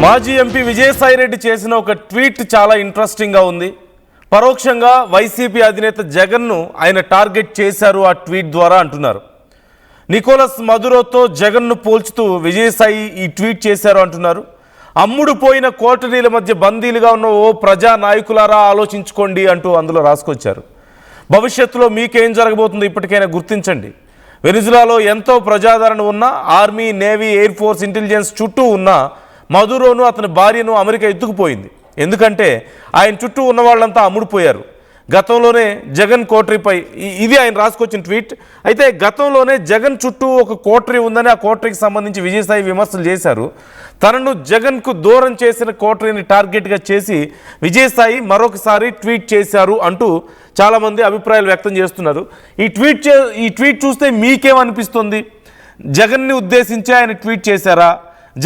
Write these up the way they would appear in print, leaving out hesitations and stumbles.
మాజీ ఎంపీ విజయసాయిరెడ్డి చేసిన ఒక ట్వీట్ చాలా ఇంట్రెస్టింగ్గా ఉంది. పరోక్షంగా వైసీపీ అధినేత జగన్ను ఆయన టార్గెట్ చేశారు ఆ ట్వీట్ ద్వారా అంటున్నారు. నికోలస్ మదురోతో జగన్ను పోల్చుతూ విజయసాయి ఈ ట్వీట్ చేశారు అంటున్నారు. అమ్ముడు పోయిన కోటరీల మధ్య బందీలుగా ఉన్న ఓ ప్రజా నాయకులారా ఆలోచించుకోండి అంటూ అందులో రాసుకొచ్చారు. భవిష్యత్తులో మీకేం జరగబోతుందో ఇప్పటికైనా గుర్తించండి. వెనిజులాలో ఎంతో ప్రజాదరణ ఉన్న army, navy, air force, intelligence చుట్టూ ఉన్న మదురోను అతని భార్యను అమెరికా ఎత్తుకుపోయింది. ఎందుకంటే ఆయన చుట్టూ ఉన్న వాళ్ళంతా అమ్ముడుపోయారు. గతంలోనే జగన్ కోటరీపై ఇది ఆయన రాసుకొచ్చిన ట్వీట్. అయితే గతంలోనే జగన్ చుట్టూ ఒక కోటరీ ఉందని ఆ కోటరీకి సంబంధించి విజయసాయి విమర్శలు చేశారు. తనను జగన్కు దూరం చేసిన కోటరీని టార్గెట్గా చేసి విజయసాయి మరొకసారి ట్వీట్ చేశారు అంటూ చాలామంది అభిప్రాయాలు వ్యక్తం చేస్తున్నారు. ఈ ట్వీట్ చూస్తే మీకేమనిపిస్తుంది? జగన్ని ఉద్దేశించి ఆయన ట్వీట్ చేశారా?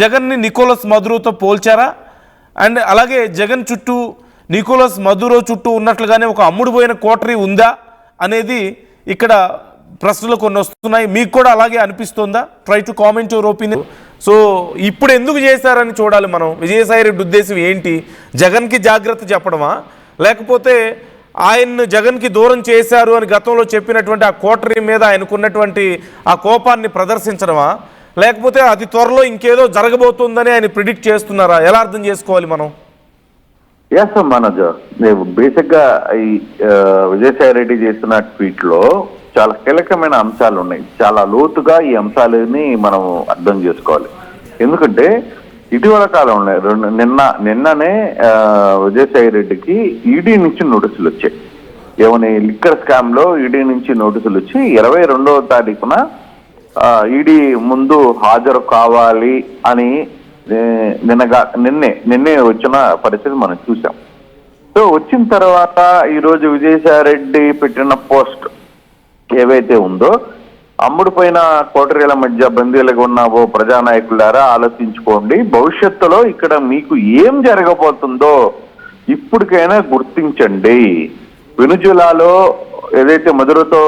జగన్ని నికోలస్ మదురోతో పోల్చారా? అండ్ అలాగే జగన్ చుట్టూ నికోలస్ మదురో చుట్టూ ఉన్నట్లుగానే ఒక అమ్ముడుపోయిన కోటరీ ఉందా అనేది ఇక్కడ ప్రశ్నలు కొన్ని వస్తున్నాయి. మీకు కూడా అలాగే అనిపిస్తుందా? Try to comment your opinion. So ఇప్పుడు ఎందుకు చేశారని చూడాలి మనం. విజయసాయిరెడ్డి ఉద్దేశం ఏంటి? జగన్కి జాగ్రత్త చెప్పడమా, లేకపోతే ఆయన్ను జగన్కి దూరం చేశారు అని గతంలో చెప్పినటువంటి ఆ కోటరీ మీద ఆయనకున్నటువంటి ఆ కోపాన్ని ప్రదర్శించడమా, లేకపోతే అతి త్వరలో ఇంకేదో జరగబోతుందని ఆయన ప్రిడిక్ట్ చేస్తున్నారా? ఎలా అర్థం చేసుకోవాలి మనం? ఎస్ మనోజ్, బేసిక్ గా ఈ విజయసాయిరెడ్డి చేసిన ట్వీట్ లో చాలా కీలకమైన అంశాలు ఉన్నాయి. చాలా లోతుగా ఈ అంశాలని మనం అర్థం చేసుకోవాలి. ఎందుకంటే ఇటీవల కాలంలో నిన్ననే విజయసాయిరెడ్డికి ఈడీ నుంచి నోటీసులు వచ్చాయి. ఏమని లిక్కర్ స్కామ్ లో ఈడీ నుంచి నోటీసులు వచ్చి 22వ తారీఖున ఈడీ ముందు హాజరు కావాలి అని నిన్నే వచ్చిన పరిస్థితి మనం చూసాం. సో వచ్చిన తర్వాత ఈరోజు విజయసాయిరెడ్డి పెట్టిన పోస్ట్ ఏవైతే ఉందో, అమ్ముడుపోయిన కోటరీల మధ్య బందీలుగా ఉన్న ఓ ప్రజానాయకులారా ఆలోచించుకోండి, భవిష్యత్తులో ఇక్కడ మీకు ఏం జరగబోతుందో ఇప్పటికైనా గుర్తించండి. వెనుజులాలో ఏదైతే మదురోతో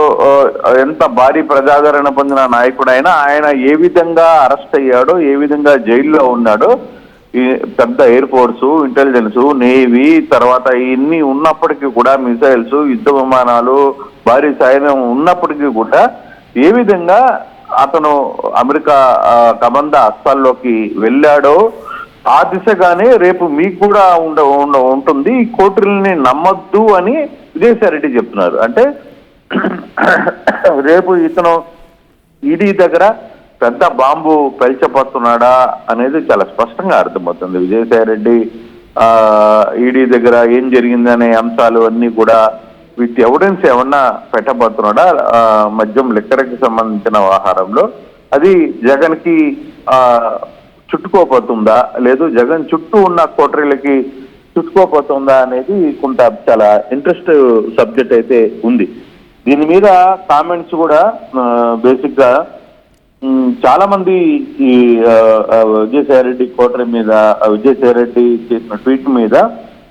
ఎంత భారీ ప్రజాదరణ పొందిన నాయకుడైనా ఆయన ఏ విధంగా అరెస్ట్ అయ్యాడో, ఏ విధంగా జైల్లో ఉన్నాడో, ఈ పెద్ద ఎయిర్ ఫోర్సు, ఇంటెలిజెన్స్, నేవీ, తర్వాత ఇన్ని ఉన్నప్పటికీ కూడా మిసైల్స్, యుద్ధ విమానాలు, భారీ సైన్యం ఉన్నప్పటికీ కూడా ఏ విధంగా అతను అమెరికా కబంధ హస్తాల్లోకి వెళ్ళాడో ఆ దిశగానే రేపు మీకు కూడా ఉంటుంది. ఈ కోటరీల్ని నమ్మొద్దు అని విజయసాయిరెడ్డి చెప్తున్నారు. అంటే రేపు ఇతను ఈడీ దగ్గర పెద్ద బాంబు పెల్చబోతున్నాడా అనేది చాలా స్పష్టంగా అర్థమవుతుంది. విజయసాయిరెడ్డి ఈడీ దగ్గర ఏం జరిగిందనే అంశాలు అన్నీ కూడా విత్ ఎవిడెన్స్ ఏమన్నా పెట్టబోతున్నాడా మద్యం లిక్కర్కి సంబంధించిన వ్యవహారంలో, అది జగన్కి చుట్టుకోపోతుందా, లేదు జగన్ చుట్టూ ఉన్న కోటరీలకి చుట్టుకోపోతుందా అనేది కొంత చాలా ఇంట్రెస్ట్ సబ్జెక్ట్ అయితే ఉంది. దీని మీద కామెంట్స్ కూడా బేసిక్ గా చాలా మంది ఈ విజయసాయిరెడ్డి కోటరీ మీద, విజయసాయిరెడ్డి చేసిన ట్వీట్ మీద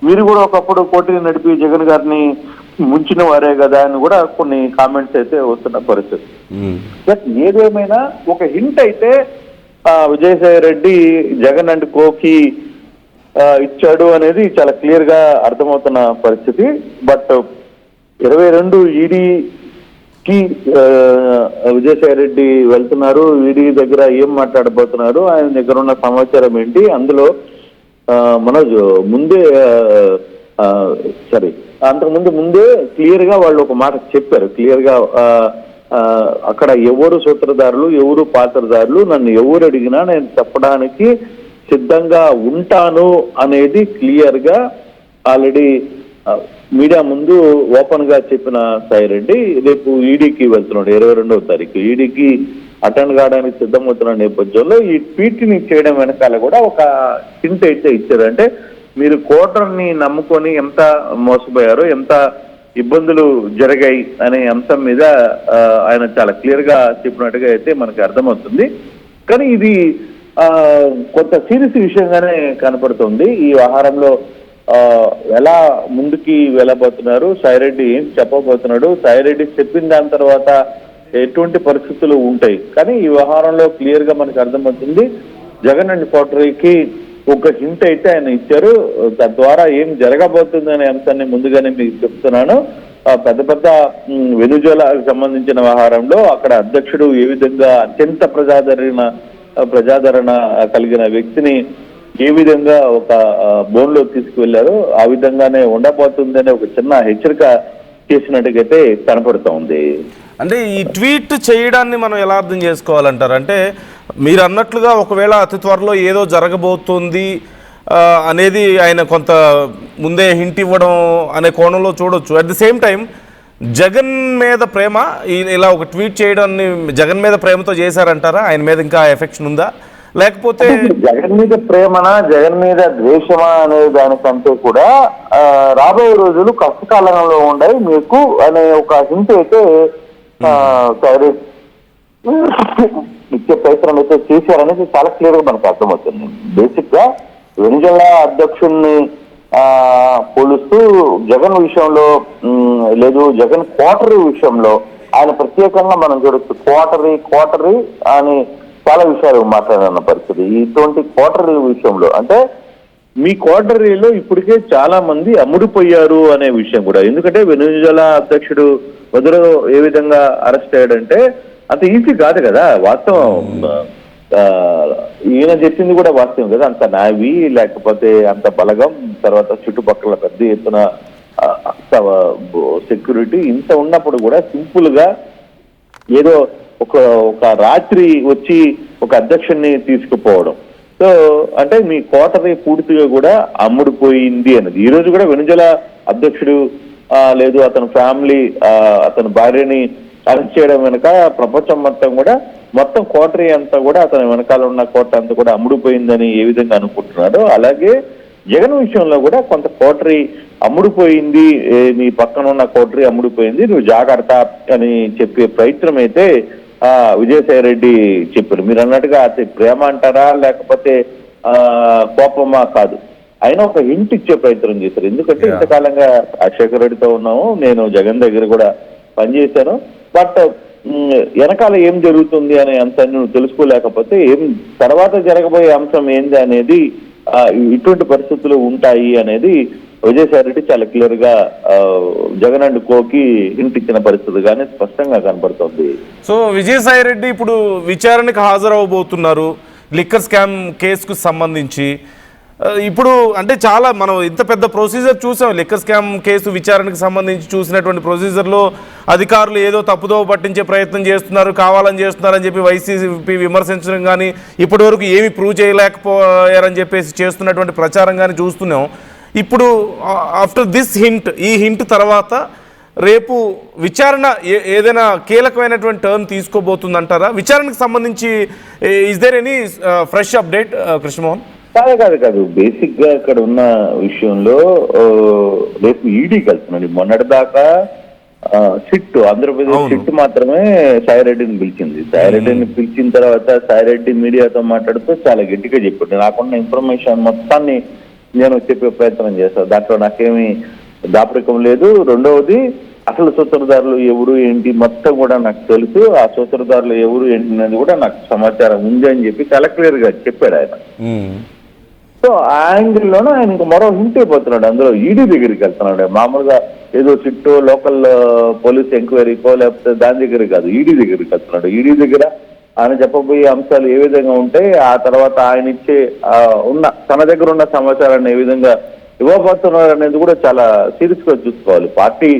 మీరు కూడా ఒకప్పుడు కోటరీ నడిపి జగన్ గారిని ముంచిన వారే కదా అని కూడా కొన్ని కామెంట్స్ అయితే వస్తున్న పరిస్థితి. బట్ ఏదేమైనా ఒక హింట్ అయితే విజయసాయిరెడ్డి జగన్ అండ్ కోకి ఇచ్చాడు అనేది చాలా క్లియర్ గా అర్థమవుతున్న పరిస్థితి. బట్ 22 ఈడీకి విజయసాయిరెడ్డి వెళ్తున్నారు. ఈడీ దగ్గర ఏం మాట్లాడబోతున్నారు, ఆయన దగ్గర ఉన్న సమాచారం ఏంటి, అందులో మనోజ్ ముందే ముందే క్లియర్ గా వాళ్ళు ఒక మాట చెప్పారు. క్లియర్ గా అక్కడ ఎవరు సూత్రధారులు, ఎవరు పాత్రధారులు, నన్ను ఎవరు అడిగినా నేను చెప్పడానికి సిద్ధంగా ఉంటాను అనేది క్లియర్ గా ఆల్రెడీ మీడియా ముందు ఓపెన్ గా చెప్పిన సాయిరెడ్డి రేపు ఈడీకి వెళ్తున్నాడు. 22వ తారీఖు ఈడీకి అటెండ్ కావడానికి సిద్ధమవుతున్న నేపథ్యంలో ఈ ట్వీట్ ని చేయడం వెనకాల కూడా ఒక హింట్ అయితే ఇచ్చారు. అంటే మీరు కోటర్ని నమ్ముకొని ఎంత మోసపోయారో, ఎంత ఇబ్బందులు జరిగాయి అనే అంశం మీద ఆయన చాలా క్లియర్ గా చెప్పినట్టుగా అయితే మనకి అర్థమవుతుంది. కానీ ఇది కొంత సీరియస్ విషయంగానే కనపడుతుంది. ఈ వ్యవహారంలో ఎలా ముందుకి వెళ్ళబోతున్నారు, సాయిరెడ్డి ఏం చెప్పబోతున్నాడు, సాయిరెడ్డి చెప్పిన దాని తర్వాత ఎటువంటి పరిస్థితులు ఉంటాయి. కానీ ఈ వ్యవహారంలో క్లియర్ గా మనకు అర్థమవుతుంది జగన్ అండ్ కోటరీకి ఒక హింట్ అయితే ఆయన ఇచ్చారు. తద్వారా ఏం జరగబోతుంది అనే అంశాన్ని ముందుగానే మీకు చెప్తున్నాను. పెద్ద పెద్ద వెనుజులాకు సంబంధించిన వ్యవహారంలో అక్కడ అధ్యక్షుడు ఏ విధంగా అత్యంత ప్రజాదరణ కలిగిన వ్యక్తిని ఏ విధంగా ఒక బోన్లో తీసుకువెళ్లారో ఆ విధంగానే ఉండబోతుందని ఒక చిన్న హెచ్చరిక చేసినట్టుగైతే కనపడుతూ ఉంది. అంటే ఈ ట్వీట్ చేయడాన్ని మనం ఎలా అర్థం చేసుకోవాలంటారు? అంటే మీరు అన్నట్లుగా ఒకవేళ అతి త్వరలో ఏదో జరగబోతుంది అనేది ఆయన కొంత ముందే హింట్ ఇవ్వడం అనే కోణంలో చూడొచ్చు. At the same time Jagan మీద ప్రేమ ఇలా ఒక ట్వీట్ చేయడాన్ని జగన్ మీద ప్రేమతో చేశారంటారా? ఆయన మీద ఇంకా ఎఫెక్షన్ ఉందా, లేకపోతే జగన్ మీద ప్రేమనా జగన్ మీద ద్వేషమా అనే దానికంటే కూడా రాబోయే రోజులు కష్టకాలంలో ఉన్నాయి మీకు అనే ఒక హింట్ అయితే ఇచ్చే ప్రయత్నం అయితే చేశారనేది చాలా క్లియర్ గా మనకు అర్థమవుతుంది. బేసిక్ గా వెనుజులా అధ్యక్షుడిని పోలుస్తూ జగన్ విషయంలో లేదు, జగన్ క్వార్టరీ విషయంలో ఆయన ప్రత్యేకంగా మనం చూడొచ్చు. క్వార్టరీ అని చాలా విషయాలు మాట్లాడిన పరిస్థితి. ఇటువంటి క్వార్టరీ విషయంలో అంటే మీ క్వార్టరీలో ఇప్పటికే చాలా మంది అమ్ముడుపోయారు అనే విషయం కూడా. ఎందుకంటే వెనుజులా అధ్యక్షుడు మధురో ఏ విధంగా అరెస్ట్ అయ్యాడంటే అంత ఈజీ కాదు కదా. వాస్తవం ఈయన చెప్పింది కూడా వాస్తవం కదా. అంత నావీ లేకపోతే అంత బలగం, తర్వాత చుట్టుపక్కల పెద్ద ఎత్తున సెక్యూరిటీ ఇంత ఉన్నప్పుడు కూడా సింపుల్ గా ఏదో ఒక రాత్రి వచ్చి ఒక అధ్యక్షుడిని తీసుకుపోవడం. సో అంటే మీ క్వార్టరీ పూర్తిగా కూడా అమ్ముడుపోయింది అన్నది. ఈ రోజు కూడా వెనుజులా అధ్యక్షుడు లేదు అతని ఫ్యామిలీ అతని భార్యని అరెస్ట్ చేయడం వెనుక ప్రపంచం మొత్తం క్వార్టరీ అంతా కూడా అతని వెనకాల ఉన్న కోట అంతా కూడా అమ్ముడుపోయిందని ఏ విధంగా అనుకుంటున్నారో అలాగే జగన్ విషయంలో కూడా కొంత క్వార్టరీ అమ్ముడుపోయింది, మీ పక్కన ఉన్న క్వార్టరీ అమ్ముడుపోయింది, నువ్వు జాగ్రత్త అని చెప్పే ప్రయత్నం అయితే విజయసాయి రెడ్డి చెప్పారు. మీరు అన్నట్టుగా అది ప్రేమ అంటారా లేకపోతే కోపమా కాదు, ఆయన ఒక హింట్ ఇచ్చే ప్రయత్నం చేశారు. ఎందుకంటే ఇంతకాలంగా రాజశేఖర రెడ్డితో ఉన్నాము, నేను జగన్ దగ్గర కూడా పనిచేశాను, బట్ వెనకాల ఏం జరుగుతుంది అనే అంశాన్ని నువ్వు తెలుసుకోలేకపోతే ఏం తర్వాత జరగబోయే అంశం ఏంది అనేది ఇటువంటి పరిస్థితులు ఉంటాయి అనేది విజయసాయి రెడ్డి చాలా క్లియర్ గా జగన్ అండ్ కోకి హింట్ ఇచ్చిన పరిస్థితి కానీ స్పష్టంగా కనపడుతుంది. సో విజయసాయి రెడ్డి ఇప్పుడు విచారణకు హాజరవబోతున్నారు లిక్కర్ స్కామ్ కేసుకు సంబంధించి. ఇప్పుడు అంటే చాలా మనం ఇంత పెద్ద ప్రొసీజర్ చూసాం. లిక్కర్ స్కామ్ కేసు విచారణకు సంబంధించి చూసినటువంటి ప్రొసీజర్లో అధికారులు ఏదో తప్పుదో పట్టించే ప్రయత్నం చేస్తున్నారు, కావాలని చేస్తున్నారని చెప్పి వైసీపీ విమర్శించడం కానీ ఇప్పటి వరకు ఏమి ప్రూవ్ చేయలేకపోయారని చెప్పేసి చేస్తున్నటువంటి ప్రచారం కానీ చూస్తున్నాం. ఇప్పుడు ఆఫ్టర్ దిస్ హింట్, ఈ హింట్ తర్వాత రేపు విచారణ ఏదైనా కీలకమైనటువంటి టర్న్ తీసుకోబోతుందంటారా? విచారణకు సంబంధించి is there any fresh update Krishnamohan? కాదు బేసిక్ గా ఇక్కడ ఉన్న విషయంలో రేపు ఈడీకి వెళ్తున్నాడు. మొన్నటి దాకా సిట్ ఆంధ్రప్రదేశ్ సిట్ మాత్రమే సాయిరెడ్డిని పిలిచింది. సాయిరెడ్డిని పిలిచిన తర్వాత సాయిరెడ్డి మీడియాతో మాట్లాడుతూ చాలా గట్టిగా చెప్పాడు, నాకున్న ఇన్ఫర్మేషన్ మొత్తాన్ని నేను చెప్పే ప్రయత్నం చేస్తాను, దాంట్లో నాకేమీ దాపరికం లేదు. రెండవది అసలు సూత్రధారులు ఎవరు ఏంటి మొత్తం కూడా నాకు తెలుసు, ఆ సూత్రధారులు ఎవరు ఏంటి అనేది కూడా నాకు సమాచారం ఉంది అని చెప్పి చాలా క్లియర్ గా చెప్పాడు ఆయన. సో ఆ యాంగిల్లోనే ఆయన ఇంకా మరో హింట్ అయిపోతున్నాడు. అందులో ఈడీ దగ్గరికి వెళ్తున్నాడు. మామూలుగా ఏదో సిట్టో లోకల్ పోలీస్ ఎంక్వైరీకో లేకపోతే దాని దగ్గర కాదు, ఈడీ దగ్గరికి వెళ్తున్నాడు. ఈడీ దగ్గర ఆయన చెప్పబోయే అంశాలు ఏ విధంగా ఉంటాయి, ఆ తర్వాత ఆయన ఇచ్చే తన దగ్గర ఉన్న సమాచారాన్ని ఏ విధంగా ఇవ్వబోతున్నారు అనేది కూడా చాలా సీరియస్ గా చూసుకోవాలి. పార్టీ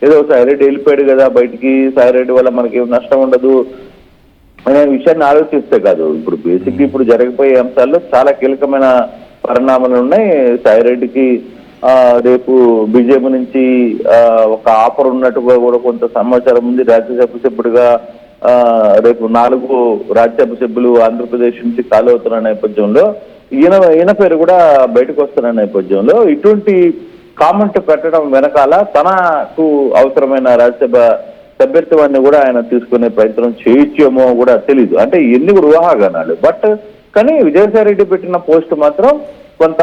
ఏదో సాయిరెడ్డి వెళ్ళిపోయాడు కదా బయటికి, సాయిరెడ్డి వల్ల మనకి ఏం నష్టం ఉండదు అనే విషయాన్ని ఆలోచిస్తే కాదు. ఇప్పుడు బేసిక్ ఇప్పుడు జరగబోయే అంశాల్లో చాలా కీలకమైన పరిణామాలు ఉన్నాయి. సాయిరెడ్డికి రేపు బీజేపీ నుంచి ఒక ఆఫర్ ఉన్నట్టుగా కూడా కొంత సమాచారం ఉంది. రాజ్యసభ సభ్యుడిగా రేపు 4 రాజ్యసభ సభ్యులు ఆంధ్రప్రదేశ్ నుంచి ఖాళీ అవుతున్న నేపథ్యంలో ఈయన పేరు కూడా బయటకు వస్తున్న నేపథ్యంలో ఇటువంటి కామెంట్ పెట్టడం వెనకాల తనకు అవసరమైన రాజ్యసభ సభ్యత్వాన్ని కూడా ఆయన తీసుకునే ప్రయత్నం చేయొచ్చేమో కూడా తెలీదు. అంటే ఎన్ని కూడా ఊహాగానాలు. బట్ కానీ విజయసాయి రెడ్డి పెట్టిన పోస్ట్ మాత్రం కొంత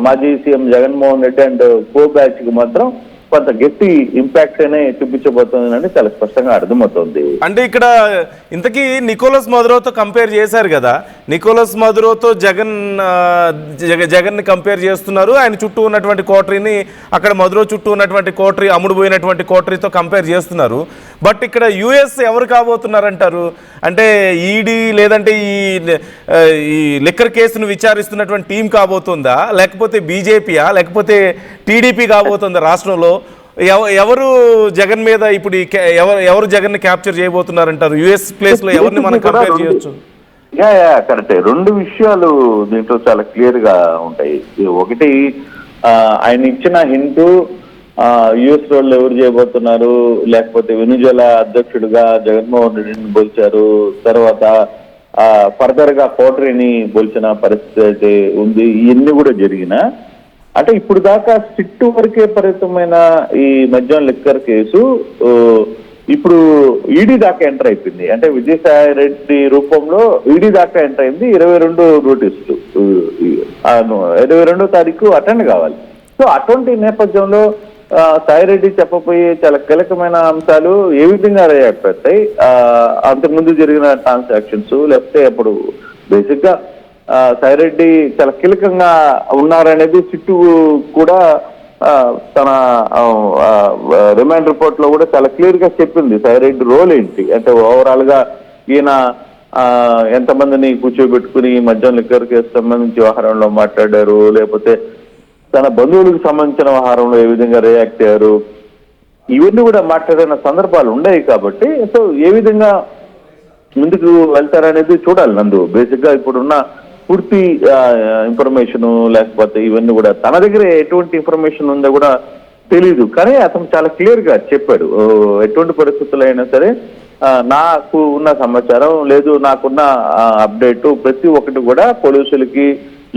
మాజీ CM Jaganmohan Reddy and co batch కి మాత్రం కొంత గట్టి ఇంపాక్ట్ అనే చూపించబోతుందని చాలా స్పష్టంగా అర్థమవుతుంది. అంటే ఇక్కడ ఇంతకీ నికోలస్ మదురోతో కంపేర్ చేశారు కదా, నికోలస్ మదురోతో జగన్ ని కంపేర్ చేస్తున్నారు. ఆయన చుట్టూ ఉన్నటువంటి కోటరీని, అక్కడ మదురో చుట్టూ ఉన్నటువంటి కోటరీ, అమ్ముడు పోయినటువంటి కోటరీతో కంపేర్ చేస్తున్నారు. బట్ ఇక్కడ యుఎస్ ఎవరు కాబోతున్నారంటారు? అంటే ఈడీ లేదంటే ఈ లిక్కర్ కేసును విచారిస్తున్నటువంటి టీం కాబోతుందా, లేకపోతే బీజేపీయా, లేకపోతే టీడీపీ కాబోతుందా రాష్ట్రంలో? ఎవరు జగన్ మీద ఇప్పుడు ఎవరు జగన్ ని క్యాప్చర్ చేయబోతున్నారంటారు? యుఎస్ ప్లేస్ లో ఎవరిని మనం కంపేర్ చేయొచ్చు? కరెక్టే. రెండు విషయాలు దీంట్లో చాలా క్లియర్ గా ఉంటాయి. ఒకటి, ఆయన ఇచ్చిన హింటూ యుఎస్ రోడ్లు ఎవరు చేయబోతున్నారు, లేకపోతే వెనుజులా అధ్యక్షుడిగా జగన్మోహన్ రెడ్డిని పోల్చారు, తర్వాత ఫర్దర్ గా కోటరీని పోల్చిన పరిస్థితి ఉంది. ఇవన్నీ కూడా జరిగిన అంటే ఇప్పుడు దాకా సిట్టు వరకే పరిమితమైన ఈ మద్యం లిక్కర్ కేసు ఇప్పుడు ఈడీ దాకా ఎంటర్ అయిపోయింది. అంటే విజయసాయి రెడ్డి రూపంలో ఈడీ దాకా ఎంటర్ అయింది. 22 నోటీసులు 22వ తారీఖు అటెండ్ కావాలి. సో అటువంటి నేపథ్యంలో సాయిరెడ్డి చెప్పబోయే చాలా కీలకమైన అంశాలు ఏ విధంగా రియాక్ట్ అవుతాయి, అంతకుముందు జరిగిన ట్రాన్సాక్షన్స్, లేకపోతే అప్పుడు బేసిక్ గా సాయిరెడ్డి చాలా కీలకంగా ఉన్నారనేది సిట్టు కూడా తన రిమాండ్ రిపోర్ట్ లో కూడా చాలా క్లియర్ గా చెప్పింది. సాయిరెడ్డి రోల్ ఏంటి అంటే ఓవరాల్ గా ఈయన ఎంతమందిని కూర్చోబెట్టుకుని మద్యం లిక్కర్ కేసు సంబంధించి వ్యవహారంలో మాట్లాడారు, లేకపోతే తన బంధువులకు సంబంధించిన వ్యవహారంలో ఏ విధంగా రియాక్ట్ అయ్యారు, ఇవన్నీ కూడా మాట్లాడిన సందర్భాలు ఉన్నాయి. కాబట్టి సో ఏ విధంగా ముందుకు వెళ్తారనేది చూడాలి. నందు బేసిక్ గా ఇప్పుడున్న పూర్తి ఇన్ఫర్మేషన్, లేకపోతే ఇవన్నీ కూడా తన దగ్గర ఎటువంటి ఇన్ఫర్మేషన్ ఉందో కూడా తెలీదు. కానీ అతను చాలా క్లియర్ గా చెప్పాడు, ఎటువంటి పరిస్థితులు అయినా సరే నాకు ఉన్న సమాచారం లేదు, నాకున్న అప్డేట్ ప్రతి ఒక్కటి కూడా పోలీసులకి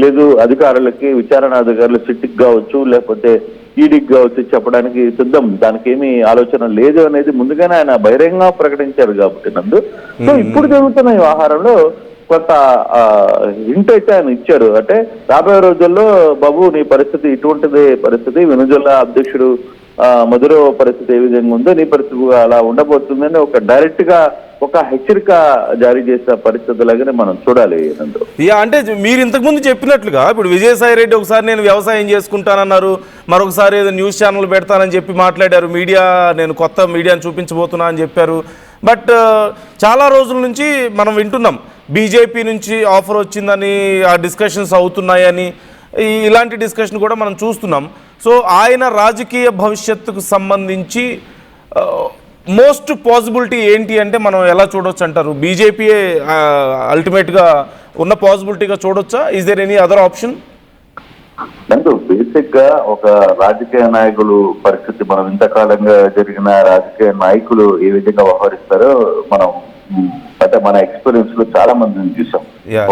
లేదు అధికారులకి, విచారణ అధికారులు సిట్కి కావచ్చు లేకపోతే ఈడీకి కావచ్చు చెప్పడానికి సిద్ధం, దానికి ఏమీ ఆలోచన లేదు అనేది ముందుగానే ఆయన బహిరంగంగా ప్రకటించారు. కాబట్టి నందు సో ఇప్పుడు జరుగుతున్న ఈ వ్యవహారంలో కొంత హింట్ అయితే ఆయన ఇచ్చారు. అంటే రాబోయే రోజుల్లో బాబు నీ పరిస్థితి ఇటువంటిదే పరిస్థితి, వెనుజులా అధ్యక్షుడు మదురో పరిస్థితి ఏ విధంగా ఉందో నీ పరిస్థితి అలా ఉండబోతుందని ఒక డైరెక్ట్ గా ఒక హెచ్చరిక జారీ చేసిన పరిస్థితులాగానే మనం చూడాలి. అంటే మీరు ఇంతకుముందు చెప్పినట్లుగా ఇప్పుడు విజయసాయి రెడ్డి ఒకసారి నేను వ్యవసాయం చేసుకుంటానన్నారు, మరొకసారి ఏదో న్యూస్ ఛానల్ పెడతానని చెప్పి మాట్లాడారు, నేను కొత్త మీడియాను చూపించబోతున్నా అని చెప్పారు. బట్ చాలా రోజుల నుంచి మనం వింటున్నాం బీజేపీ నుంచి ఆఫర్ వచ్చిందని, ఆ డిస్కషన్స్ అవుతున్నాయని, ఇలాంటి డిస్కషన్ కూడా మనం చూస్తున్నాం. సో ఆయన రాజకీయ భవిష్యత్తుకు సంబంధించి మోస్ట్ పాసిబిలిటీ ఏంటి అంటే మనం ఎలా చూడొచ్చు అంటారు? బీజేపీయే అల్టిమేట్గా ఉన్న పాసిబిలిటీగా చూడొచ్చా? Is there any other option? అంటే బేసిక్ గా ఒక రాజకీయ నాయకులు పరిస్థితి, మనం ఇంతకాలంగా జరిగిన రాజకీయ నాయకులు ఏ విధంగా వ్యవహరిస్తారో మనం అంటే మన ఎక్స్పీరియన్స్ లో చాలా మందిని చూసాం.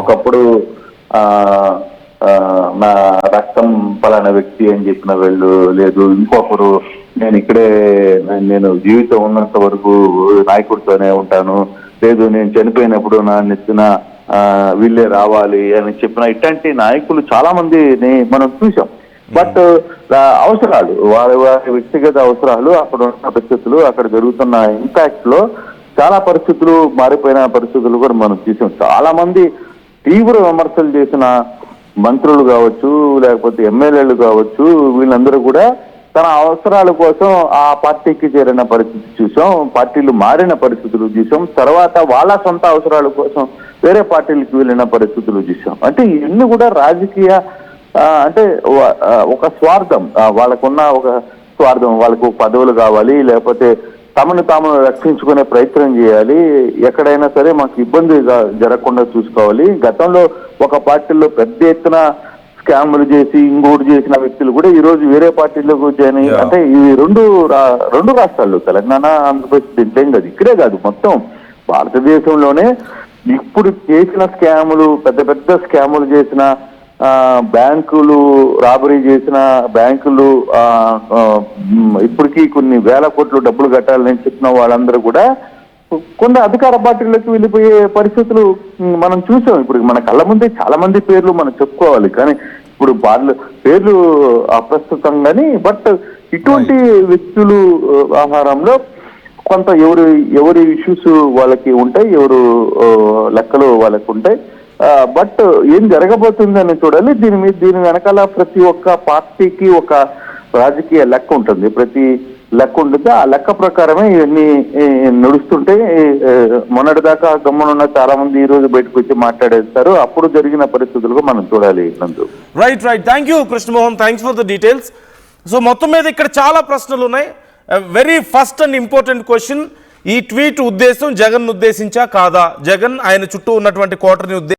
ఒకప్పుడు నా రక్తం పలానా వ్యక్తి అని చెప్పిన వీళ్ళు, లేదు ఇంకొకరు నేను జీవితం ఉన్నంత వరకు నాయకుడితోనే ఉంటాను, లేదు నేను చనిపోయినప్పుడు నా నెత్తిన వీళ్ళే రావాలి అని చెప్పిన ఇట్లాంటి నాయకులు చాలా మందిని మనం చూసాం. బట్ అవసరాలు, వారి వ్యక్తిగత అవసరాలు, అక్కడ ఉన్న పరిస్థితులు, అక్కడ జరుగుతున్న ఇంపాక్ట్ లో చాలా పరిస్థితులు మారిపోయిన పరిస్థితులు కూడా మనం చూసాం. చాలా మంది తీవ్ర విమర్శలు చేసిన మంత్రులు కావచ్చు, లేకపోతే ఎమ్మెల్యేలు కావచ్చు, వీళ్ళందరూ కూడా తన అవసరాల కోసం ఆ పార్టీకి చేరిన పరిస్థితి చూసాం, పార్టీలు మారిన పరిస్థితులు చూసాం, తర్వాత వాళ్ళ సొంత అవసరాల కోసం వేరే పార్టీలకు వెళ్ళిన పరిస్థితులు చూసాం. అంటే ఇవన్నీ కూడా రాజకీయ అంటే ఒక స్వార్థం, వాళ్ళకున్న ఒక స్వార్థం, వాళ్ళకు పదవులు కావాలి, లేకపోతే తమను తాము రక్షించుకునే ప్రయత్నం చేయాలి, ఎక్కడైనా సరే మాకు ఇబ్బంది జరగకుండా చూసుకోవాలి. గతంలో ఒక పార్టీలో పెద్ద ఎత్తున స్కాములు చేసి ఇంకోటి చేసిన వ్యక్తులు కూడా ఈ రోజు వేరే పార్టీలకు జాయిన్ అయ్యి, అంటే ఈ రెండు రాష్ట్రాల్లో తెలంగాణ, ఆంధ్రప్రదేశ్ దీంట్లో కాదు, ఇక్కడే కాదు, మొత్తం భారతదేశంలోనే ఇప్పుడు చేసిన స్కాములు, పెద్ద పెద్ద స్కాములు చేసిన, బ్యాంకులు రాబరీ చేసిన, బ్యాంకులు ఇప్పటికీ కొన్ని వేల కోట్లు డబ్బులు కట్టాలని చెప్పిన వాళ్ళందరూ కూడా కొన్ని అధికార పార్టీలకు వెళ్ళిపోయే పరిస్థితులు మనం చూసాం. ఇప్పుడు మన కళ్ళ ముందే చాలా మంది పేర్లు మనం చెప్పుకోవాలి, కానీ ఇప్పుడు పేర్లు అప్రస్తుతం కానీ, బట్ ఇటువంటి వ్యక్తులు ఆహారంలో కొంత ఎవరి ఇష్యూస్ వాళ్ళకి ఉంటాయి, లెక్కలు వాళ్ళకి ఉంటాయి. బట్ ఏం జరగబోతుంది అని చూడాలి. దీని వెనకాల ప్రతి ఒక్క పార్టీకి ఒక రాజకీయ లెక్క ఉంటుంది, ప్రతి లెక్క ఉంటుంది. ఆ లెక్క ప్రకారమే ఇవన్నీ నడుస్తుంటే మొన్నటిదాకా గమ్మునున్న చాలా మంది ఈ రోజు బయటకు వచ్చి మాట్లాడేస్తారు. అప్పుడు జరిగిన పరిస్థితులకు మనం చూడాలి నందు. Right. Thank you Krishnamohan, thanks for the details. So మొత్తం మీద ఇక్కడ చాలా ప్రశ్నలు ఉన్నాయి. Very first and important question, ఈ ట్వీట్ ఉద్దేశం జగన్ ఉద్దేశించా కాదా? జగన్ ఆయన చుట్టూ ఉన్నటువంటి కోటర్ని